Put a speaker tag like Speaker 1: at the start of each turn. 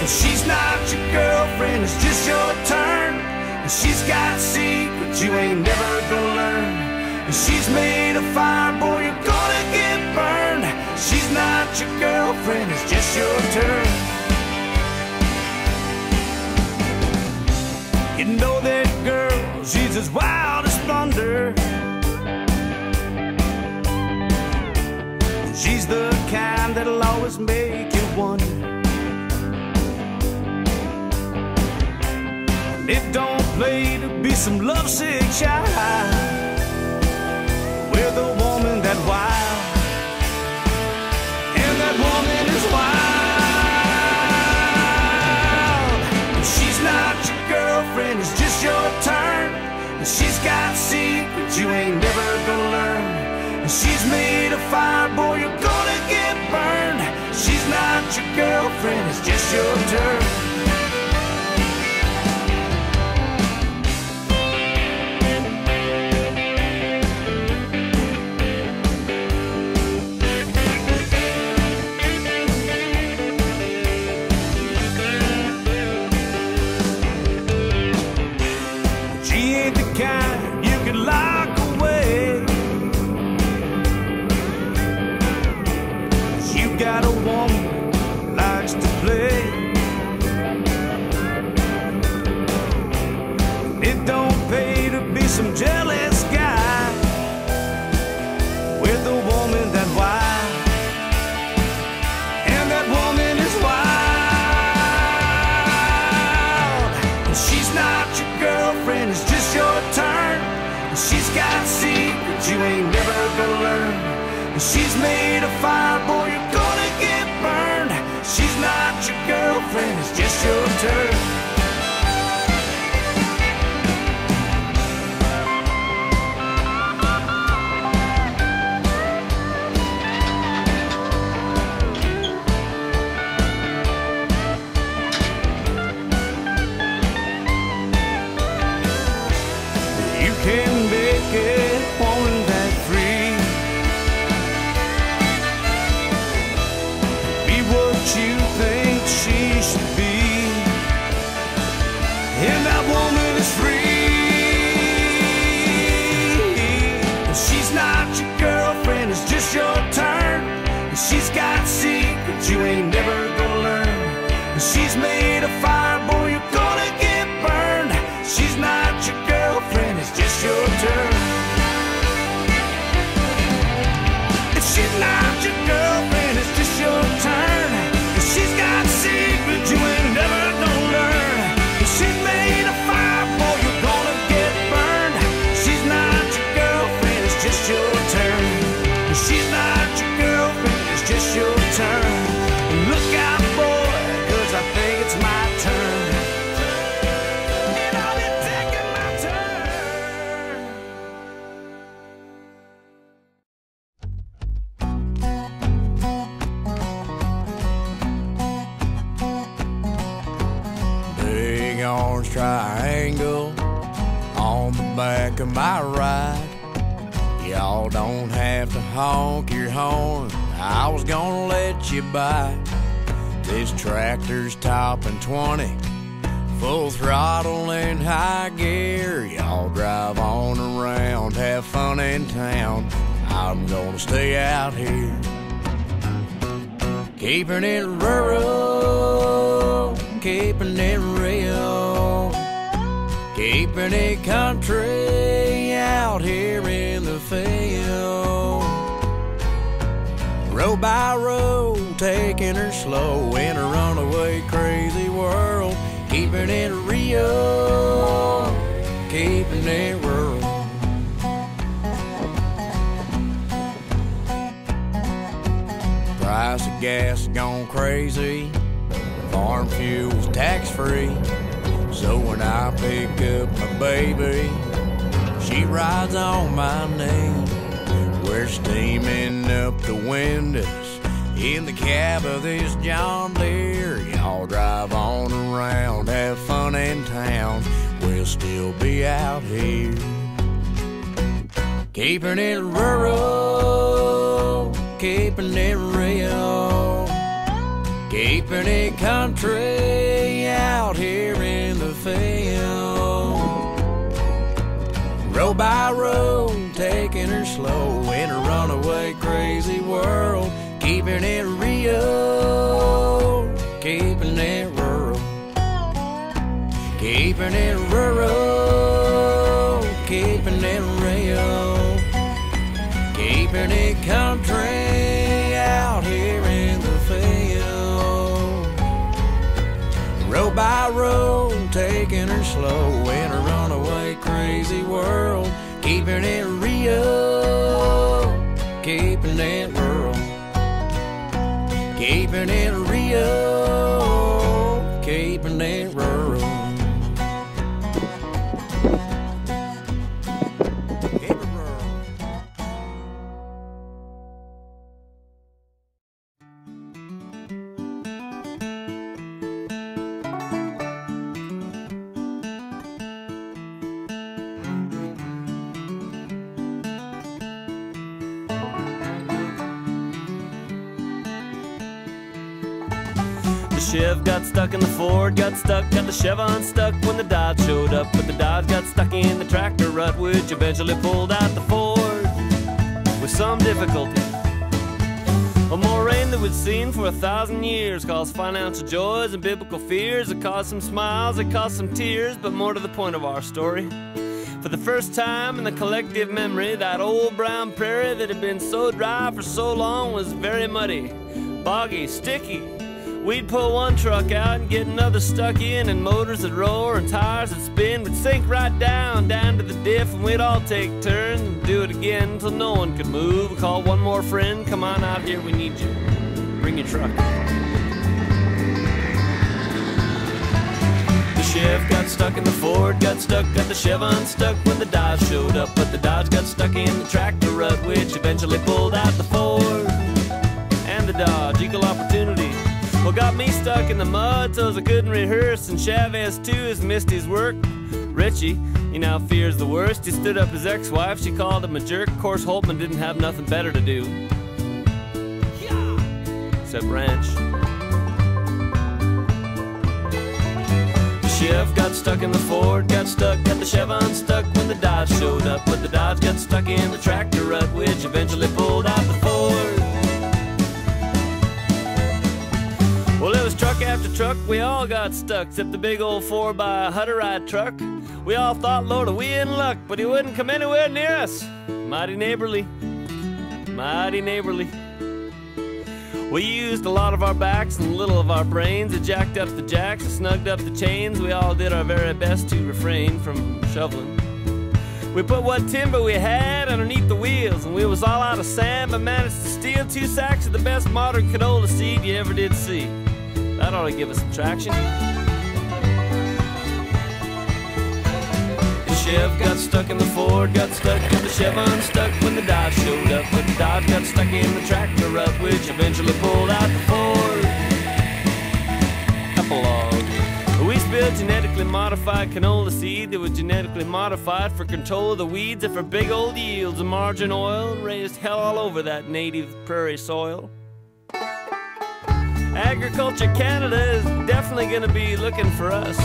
Speaker 1: She's not your girlfriend, it's just your turn. And she's got secrets you ain't never gonna learn. And she's made of fire, boy, you're gonna get burned. She's not your girlfriend, it's just your turn. You know that girl, she's as wild as thunder. She's the kind that'll always make you wonder. It don't play to be some lovesick child with a woman that wild, and that woman is wild. She's not your girlfriend, it's just your turn. And she's got secrets you ain't never gonna learn. And she's made of fire, boy, you're gonna get burned. She's not your girlfriend, it's just your turn. Got a woman who likes to play. It don't pay to be some jealous guy with a woman that wild, and that woman is wild. And she's not your girlfriend, it's just your turn. And she's got secrets you ain't never gonna learn. And she's made of fire, boy, you're gonna get burned. She's not your girlfriend, it's just your turn. You can make it, woman that free. You think she should be, and that woman is free. And she's not your girlfriend, it's just your turn. And she's got secrets you ain't never gonna learn. And she's made of fire, boy, you're gonna get burned. She's not your girlfriend, it's just your turn. And she's not your girlfriend, it's just your turn. She's got secrets you ain't never gonna learn. And she's made of fire, boy, you're gonna get burned. She's not your girlfriend, it's just your turn. And she's not your girlfriend, it's just your turn. And look out, boy, 'cause I think it's my turn. And I'll be taking my turn. Orange triangle on the back of my ride. Y'all don't have to honk your horn, I was gonna let you by. This tractor's topping 20, full throttle in high gear. Y'all drive on around, have fun in town. I'm gonna stay out here, keeping it rural, keeping it real, keeping it country out here in the field. Row by row, taking her slow in a runaway crazy world. Keeping it real, keeping it rural. Price of gas has gone crazy, farm fuel's tax-free. So when I pick up my baby, she rides on my knee. We're steaming up the windows in the cab of this John Deere. Y'all drive on around, have fun in town. We'll still be out here, keeping it rural, keeping it real, keeping it country out here in the field. Row by row, taking her slow in a runaway crazy world, keeping it real, keeping it rural, keeping it rural, keeping it real, keeping it country out here in the field. Row by row, taking her slow in a runaway crazy world, keeping it real, keeping it rural, keeping it real, keeping it rural.
Speaker 2: The Chev got stuck in the Ford, got stuck, got the Chev unstuck when the Dodge showed up. But the Dodge got stuck in the tractor rut, which eventually pulled out the Ford with some difficulty. A more rain than we'd seen for 1,000 years caused financial joys and biblical fears. It caused some smiles, it caused some tears, but more to the point of our story. For the first time in the collective memory, that old brown prairie that had been so dry for so long was very muddy, boggy, sticky. We'd pull one truck out and get another stuck in, and motors would roar and tires would spin. We'd sink right down to the diff, and we'd all take turns and do it again until no one could move. We called one more friend, come on out here, we need you. Bring your truck. The Chev got stuck in the Ford, got stuck, got the Chev unstuck when the Dodge showed up. But the Dodge got stuck in the tractor rut, which eventually pulled out the Ford and the Dodge. Equal opportunity. Well, got me stuck in the mud so I couldn't rehearse, and Chavez too has missed his work. Richie, he now fears the worst. He stood up his ex-wife, she called him a jerk. Of course, Holtman didn't have nothing better to do except ranch. The Chev got stuck in the Ford, got stuck, got the Chev unstuck when the Dodge showed up. But the Dodge got stuck in the tractor rut, which eventually pulled out the Ford. Well, it was truck after truck, we all got stuck, except the big old 4x100 truck. We all thought, Lord, are we in luck? But he wouldn't come anywhere near us. Mighty neighborly, mighty neighborly. We used a lot of our backs and a little of our brains. It jacked up the jacks, it snugged up the chains. We all did our very best to refrain from shoveling. We put what timber we had underneath the wheels, and we was all out of sand, but managed to steal 2 sacks of the best modern canola seed you ever did see. That ought to give us some traction. The Chev got stuck in the Ford, got stuck, got the Chev unstuck when the Dodge showed up. But the Dodge got stuck in the tractor rut, which eventually pulled out the Ford. Epilogue. We spilled genetically modified canola seed that was genetically modified for control of the weeds and for big old yields of margarine oil, and raised hell all over that native prairie soil. Agriculture Canada is definitely going to be looking for us.